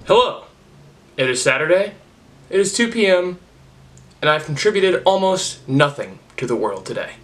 Hello, it is Saturday, it is 2 p.m., and I've contributed almost nothing to the world today.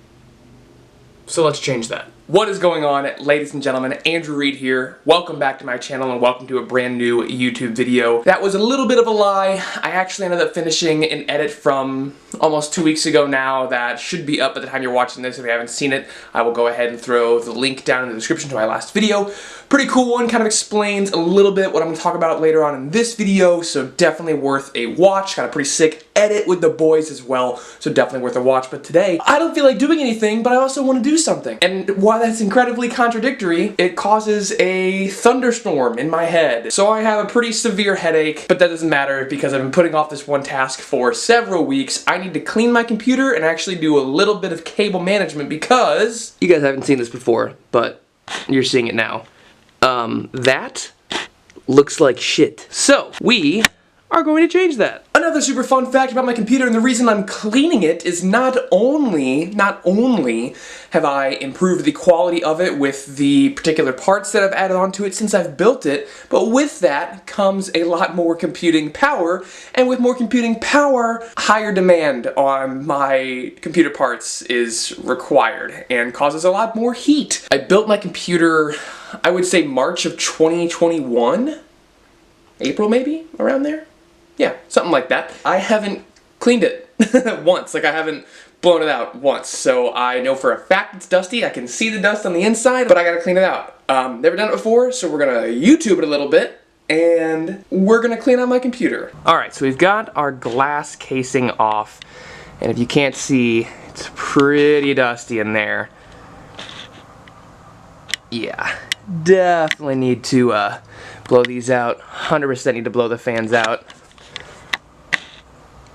So let's change that. What is going on, ladies and gentlemen? Andrew Reed here. Welcome back to my channel and welcome to a brand new YouTube video. That was a little bit of a lie. I actually ended up finishing an edit from almost 2 weeks ago now that should be up at the time you're watching this. If you haven't seen it, I will go ahead and throw the link down in the description to my last video. Pretty cool one, kind of explains a little bit what I'm going to talk about later on in this video, so definitely worth a watch. Got a pretty sick edit with the boys as well, so definitely worth a watch. But today, I don't feel like doing anything, but I also want to do something. And while that's incredibly contradictory, it causes a thunderstorm in my head. So I have a pretty severe headache, but that doesn't matter because I've been putting off this one task for several weeks. I need to clean my computer and actually do a little bit of cable management because you guys haven't seen this before, but you're seeing it now. That looks like shit. So, we are going to change that. Another super fun fact about my computer, and the reason I'm cleaning it is not only have I improved the quality of it with the particular parts that I've added onto it since I've built it, but with that comes a lot more computing power, and with more computing power, higher demand on my computer parts is required and causes a lot more heat. I built my computer, I would say March of 2021? April maybe? Around there? Yeah, something like that. I haven't cleaned it once, like I haven't blown it out once, so I know for a fact it's dusty. I can see the dust on the inside, but I gotta clean it out. Never done it before, so we're gonna YouTube it a little bit, and we're gonna clean out my computer. Alright, so we've got our glass casing off, and if you can't see, it's pretty dusty in there. Yeah, definitely need to blow these out. 100% need to blow the fans out.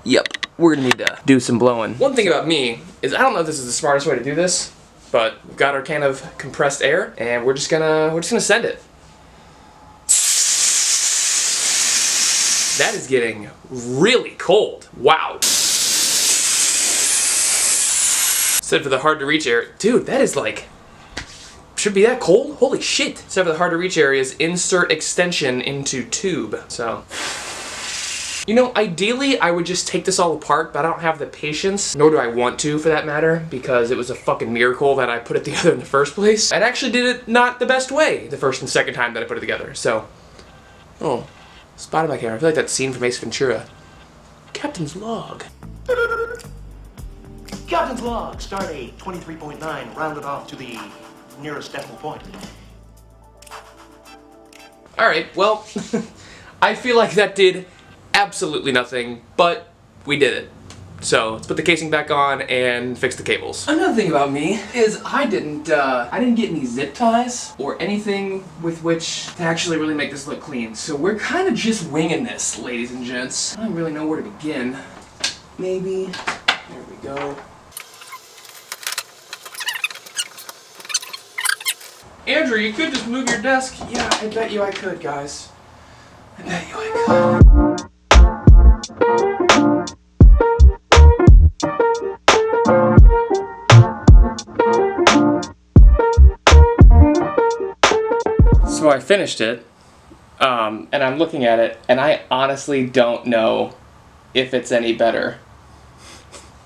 Yep, we're gonna need to do some blowing. One thing about me is I don't know if this is the smartest way to do this, but we've got our can of compressed air, and we're just gonna send it. That is getting really cold. Wow. Except for the hard to reach area. Dude, that is like, should be that cold? Holy shit. Except for the hard to reach areas, insert extension into tube. So, you know, ideally I would just take this all apart, but I don't have the patience, nor do I want to for that matter, because it was a fucking miracle that I put it together in the first place. I actually did it not the best way the first and second time that I put it together, so. Oh, spotted my camera. I feel like that scene from Ace Ventura. Captain's log. Captain's log, stardate 23.9, rounded off to the nearest decimal point. Alright, well, I feel like that did absolutely nothing, but we did it. So let's put the casing back on and fix the cables. Another thing about me is I didn't get any zip ties or anything with which to actually really make this look clean. So we're kind of just winging this, ladies and gents. I don't really know where to begin. Maybe, there we go. Andrew, you could just move your desk. Yeah, I bet you I could, guys. I bet you I could. So I finished it, and I'm looking at it, and I honestly don't know if it's any better.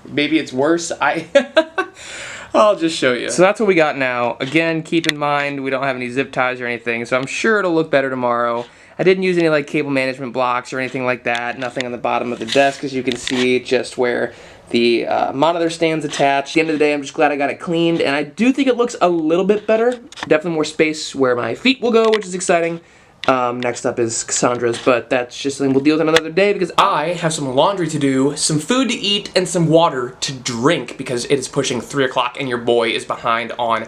Maybe it's worse. I'll just show you. So that's what we got now. Again, keep in mind we don't have any zip ties or anything, so I'm sure it'll look better tomorrow. I didn't use any like cable management blocks or anything like that. Nothing on the bottom of the desk, as you can see, just where the monitor stands attached. At the end of the day, I'm just glad I got it cleaned, and I do think it looks a little bit better. Definitely more space where my feet will go, which is exciting. Next up is Cassandra's, but that's just something we'll deal with another day because I have some laundry to do, some food to eat, and some water to drink because it is pushing 3 o'clock and your boy is behind on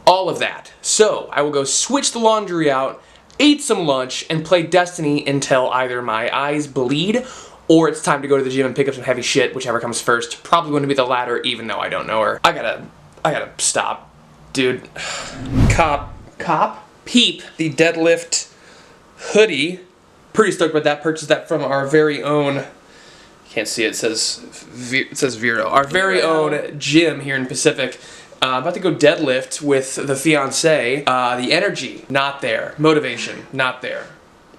all of that. So I will go switch the laundry out, eat some lunch, and play Destiny until either my eyes bleed or it's time to go to the gym and pick up some heavy shit, whichever comes first. Probably going to be the latter, even though I don't know her. I gotta stop. Dude. Peep, the deadlift hoodie. Pretty stoked about that. Purchased that from our very own, can't see it, it says Vero. Our very own gym here in Pacific. About to go deadlift with the fiance. The energy, not there. Motivation, not there.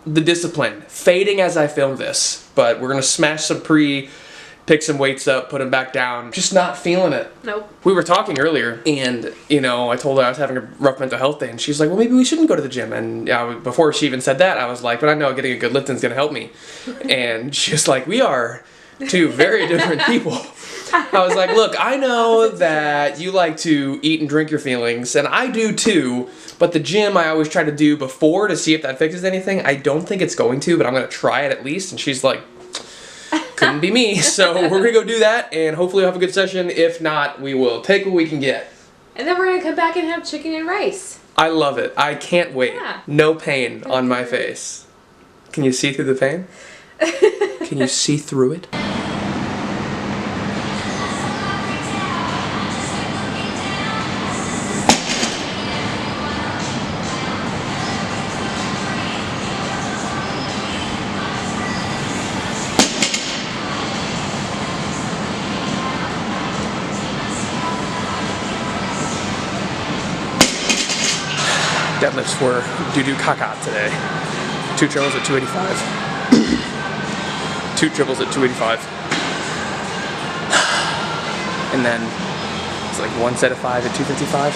the discipline fading as I film this, but we're gonna smash some pick some weights up, put them back down. Just not feeling it. Nope. We were talking earlier, and you know, I told her I was having a rough mental health day, and she's like, well, maybe we shouldn't go to the gym. And before she even said that, I was like, but I know getting a good lifting is gonna help me. And she's like, we are two very different people. I was like, look, I know that you like to eat and drink your feelings, and I do too, but the gym I always try to do before to see if that fixes anything. I don't think it's going to, but I'm gonna try it at least. And she's like, couldn't be me. So we're gonna go do that, and hopefully we'll have a good session. If not, we will take what we can get. And then we're gonna come back and have chicken and rice. I love it. I can't wait. Yeah. No pain on my face. Can you see through the pain? Can you see through it? Deadlifts for Dudu Kaka today. 2 triples at 285. 2 triples at 285. And then it's like 1 set of 5 at 255.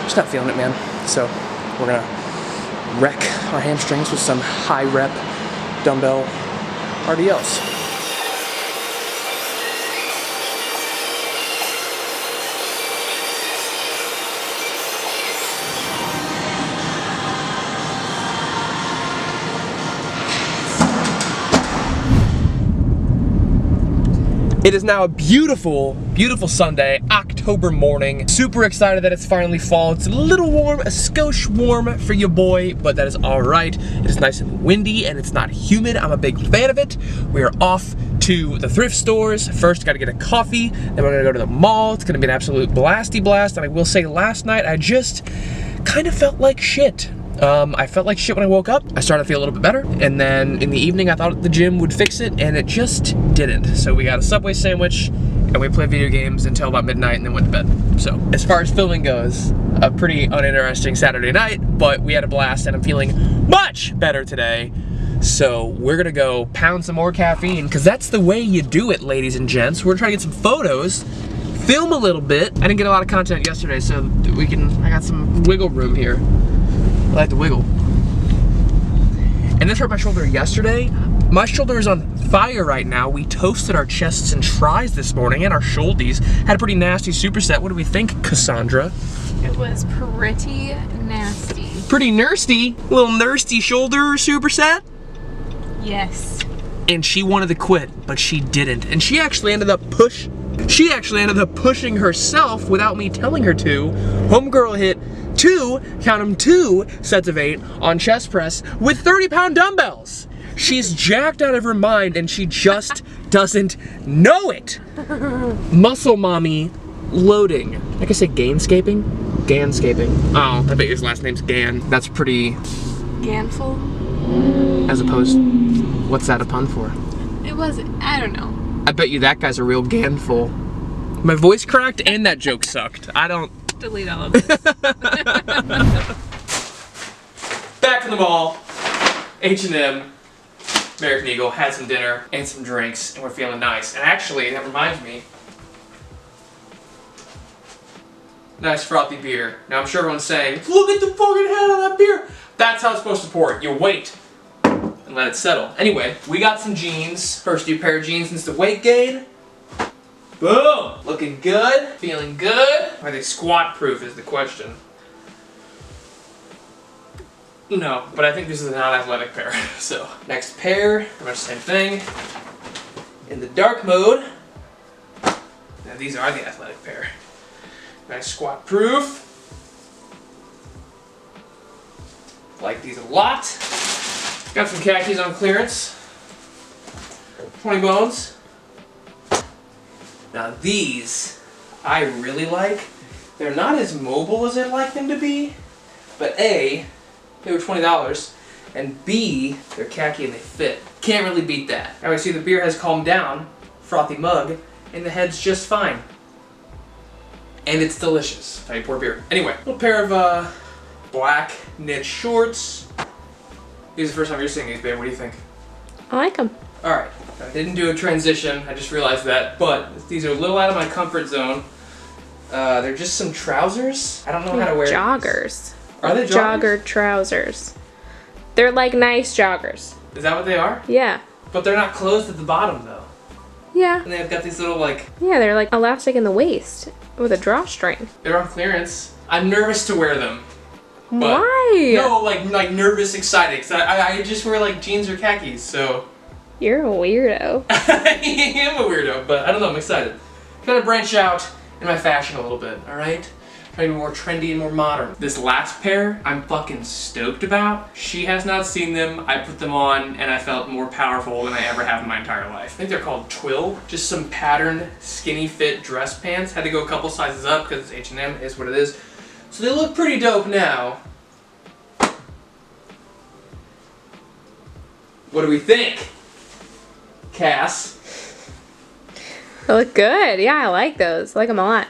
Just not feeling it, man. So we're gonna wreck our hamstrings with some high rep dumbbell RDLs. It is now a beautiful, beautiful Sunday, October morning. Super excited that it's finally fall. It's a little warm, a skosh warm for your boy, but that is all right. It is nice and windy and it's not humid. I'm a big fan of it. We are off to the thrift stores. First, gotta get a coffee. Then we're gonna go to the mall. It's gonna be an absolute blasty blast. And I will say, last night I just kind of felt like shit. I felt like shit when I woke up. I started to feel a little bit better, and then in the evening I thought the gym would fix it, and it just didn't. So we got a Subway sandwich, and we played video games until about midnight, and then went to bed. So as far as filming goes, a pretty uninteresting Saturday night, but we had a blast, and I'm feeling much better today. So we're gonna go pound some more caffeine, because that's the way you do it, ladies and gents. We're trying to get some photos, film a little bit. I didn't get a lot of content yesterday, so I got some wiggle room here. I like to wiggle. And this hurt my shoulder yesterday. My shoulder is on fire right now. We toasted our chests and tries this morning and our shouldies. Had a pretty nasty superset. What do we think, Cassandra? It was pretty nasty. Pretty nursty. Little nursty shoulder superset. Yes. And she wanted to quit, but she didn't. And she actually ended up pushing herself without me telling her to. Homegirl hit 2 sets of 8 on chest press with 30-pound dumbbells. She's jacked out of her mind and she just doesn't know it. Muscle mommy loading. I can say gainscaping? Ganscaping. Oh, I bet his last name's Gan. That's pretty... Ganful? As opposed... What's that a pun for? It was, I don't know. I bet you that guy's a real Ganful. My voice cracked and that joke sucked. I don't... Delete all of this. Back from the mall, H&M, American Eagle, had some dinner and some drinks, and we're feeling nice. And actually, that reminds me, nice frothy beer. Now I'm sure everyone's saying, look at the fucking head of that beer. That's how it's supposed to pour it. You wait and let it settle. Anyway, we got some jeans. First new pair of jeans since the weight gain. Boom! Looking good, feeling good. Are they squat proof is the question. No, but I think this is a non-athletic pair. So, next pair, pretty much the same thing. In the dark mode. Now these are the athletic pair. Nice squat proof. Like these a lot. Got some khakis on clearance. 20 bones. Now these, I really like. They're not as mobile as I'd like them to be, but A, they were $20, and B, they're khaki and they fit. Can't really beat that. Now we see the beer has calmed down, frothy mug, and the head's just fine. And it's delicious. That's how you pour beer. Anyway, little pair of black knit shorts. This is the first time you're seeing these, babe. What do you think? I like them. Alright, I didn't do a transition, I just realized that, but these are a little out of my comfort zone. They're just some trousers. I don't know how to wear Joggers. these. Are they joggers? Jogger trousers. They're like nice joggers. Is that what they are? Yeah. But they're not closed at the bottom though. Yeah. And they've got these little like, Yeah, they're like elastic in the waist with a drawstring. they're on clearance. I'm nervous to wear them. But Why? No, like nervous, excited. 'Cause I just wear like jeans or khakis, so. You're a weirdo. I am a weirdo, but I don't know, I'm excited. Kind of branch out in my fashion a little bit, alright? Trying to be more trendy and more modern. This last pair, I'm fucking stoked about. She has not seen them. I put them on and I felt more powerful than I ever have in my entire life. I think they're called Twill. Just some patterned, skinny fit dress pants. Had to go a couple sizes up because it's H&M, is what it is. So they look pretty dope now. What do we think, Cass? They look good. Yeah, I like those. I like them a lot.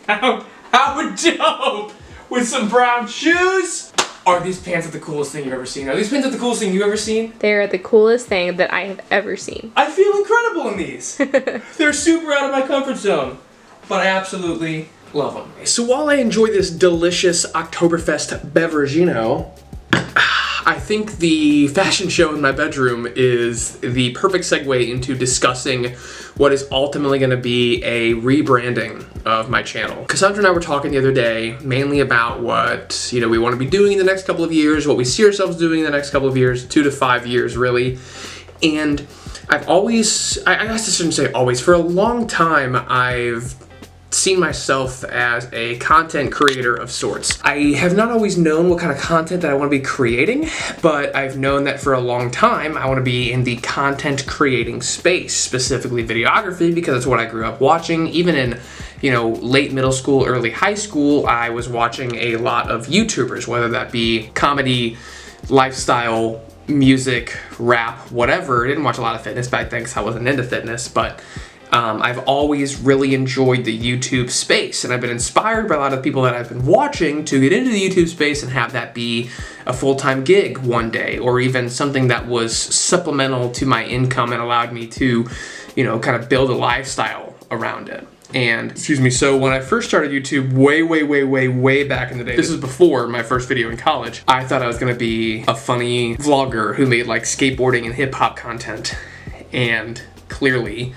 How dope! With some brown shoes? Are these pants the coolest thing you've ever seen? Are these pants the coolest thing you've ever seen? They're the coolest thing that I have ever seen. I feel incredible in these. They're super out of my comfort zone, but I absolutely love them. So while I enjoy this delicious Oktoberfest beveragino, I think the fashion show in my bedroom is the perfect segue into discussing what is ultimately going to be a rebranding of my channel. Cassandra and I were talking the other day mainly about what, we want to be doing in the next couple of years, what we see ourselves doing in the next couple of years, 2 to 5 years really. And I've always, I guess I shouldn't say always, for a long time I've seen myself as a content creator of sorts. I have not always known what kind of content that I want to be creating, but I've known that for a long time I want to be in the content creating space, specifically videography, because it's what I grew up watching. Even in, late middle school, early high school, I was watching a lot of YouTubers, whether that be comedy, lifestyle, music, rap, whatever. I didn't watch a lot of fitness back then because I wasn't into fitness, but I've always really enjoyed the YouTube space, and I've been inspired by a lot of people that I've been watching to get into the YouTube space and have that be a full-time gig one day, or even something that was supplemental to my income and allowed me to, kind of build a lifestyle around it. And, so when I first started YouTube way back in the day, this is before my first video in college, I thought I was gonna be a funny vlogger who made like skateboarding and hip-hop content, and clearly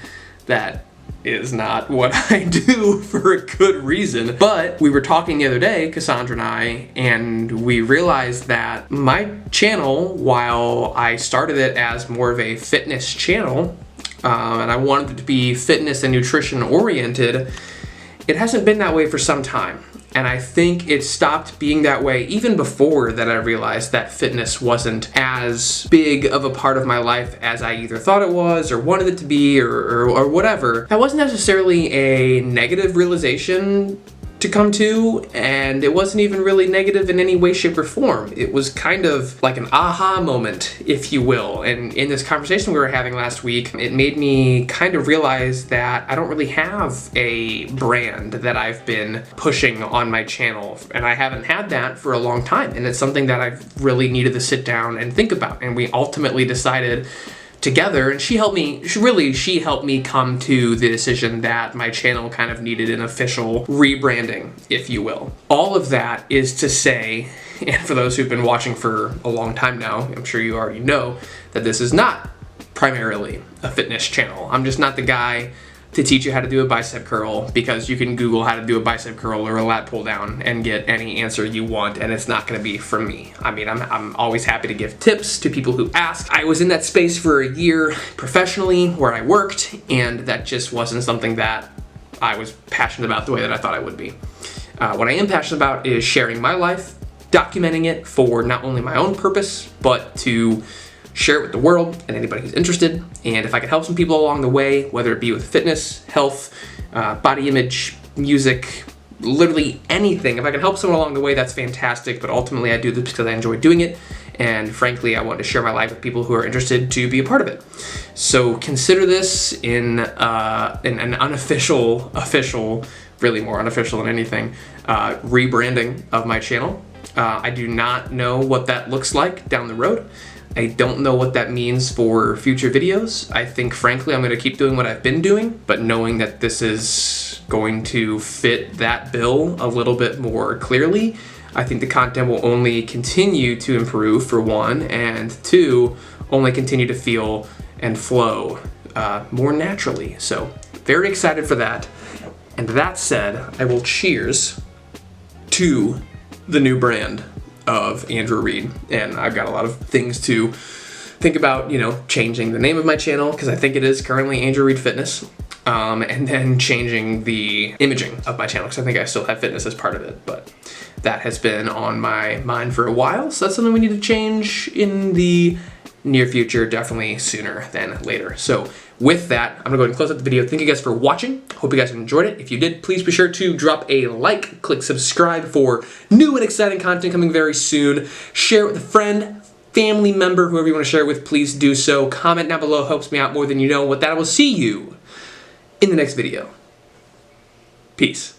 that is not what I do for a good reason. But we were talking the other day, Cassandra and I, and we realized that my channel, while I started it as more of a fitness channel, and I wanted it to be fitness and nutrition oriented, it hasn't been that way for some time. And I think it stopped being that way even before that I realized that fitness wasn't as big of a part of my life as I either thought it was or wanted it to be or whatever. That wasn't necessarily a negative realization to come to, and it wasn't even really negative in any way, shape, or form. It was kind of like an aha moment, if you will. And in this conversation we were having last week, it made me kind of realize that I don't really have a brand that I've been pushing on my channel, and I haven't had that for a long time, and it's something that I've really needed to sit down and think about. And we ultimately decided together, and she helped me come to the decision that my channel kind of needed an official rebranding, if you will. All of that is to say, and for those who've been watching for a long time now, I'm sure you already know that this is not primarily a fitness channel. I'm just not the guy to teach you how to do a bicep curl, because you can Google how to do a bicep curl or a lat pull down and get any answer you want, and it's not going to be from me. I mean, I'm always happy to give tips to people who ask. I was in that space for a year professionally where I worked, and that just wasn't something that I was passionate about the way that I thought I would be. What I am passionate about is sharing my life, documenting it for not only my own purpose, but to share it with the world and anybody who's interested. And if I can help some people along the way, whether it be with fitness, health, body image, music, literally anything, if I can help someone along the way, that's fantastic. But ultimately I do this because I enjoy doing it, and frankly I want to share my life with people who are interested to be a part of it. So consider this in an unofficial, really more unofficial than anything, rebranding of my channel. I do not know what that looks like down the road. I don't know what that means for future videos. I think, frankly, I'm going to keep doing what I've been doing, but knowing that this is going to fit that bill a little bit more clearly, I think the content will only continue to improve, for one, and two, only continue to feel and flow more naturally. So, very excited for that. And that said, I will cheers to the new brand of Andrew Reed. And I've got a lot of things to think about, changing the name of my channel, because I think it is currently Andrew Reed Fitness. And then changing the imaging of my channel, because I think I still have fitness as part of it, but that has been on my mind for a while, so that's something we need to change in the near future, definitely sooner than later. So with that, I'm gonna go ahead and close out the video. Thank you guys for watching. Hope you guys enjoyed it. If you did, please be sure to drop a like, click subscribe for new and exciting content coming very soon. Share it with a friend, family member, whoever you want to share it with, please do so. Comment down below, helps me out more than you know. With that, I will see you in the next video. Peace.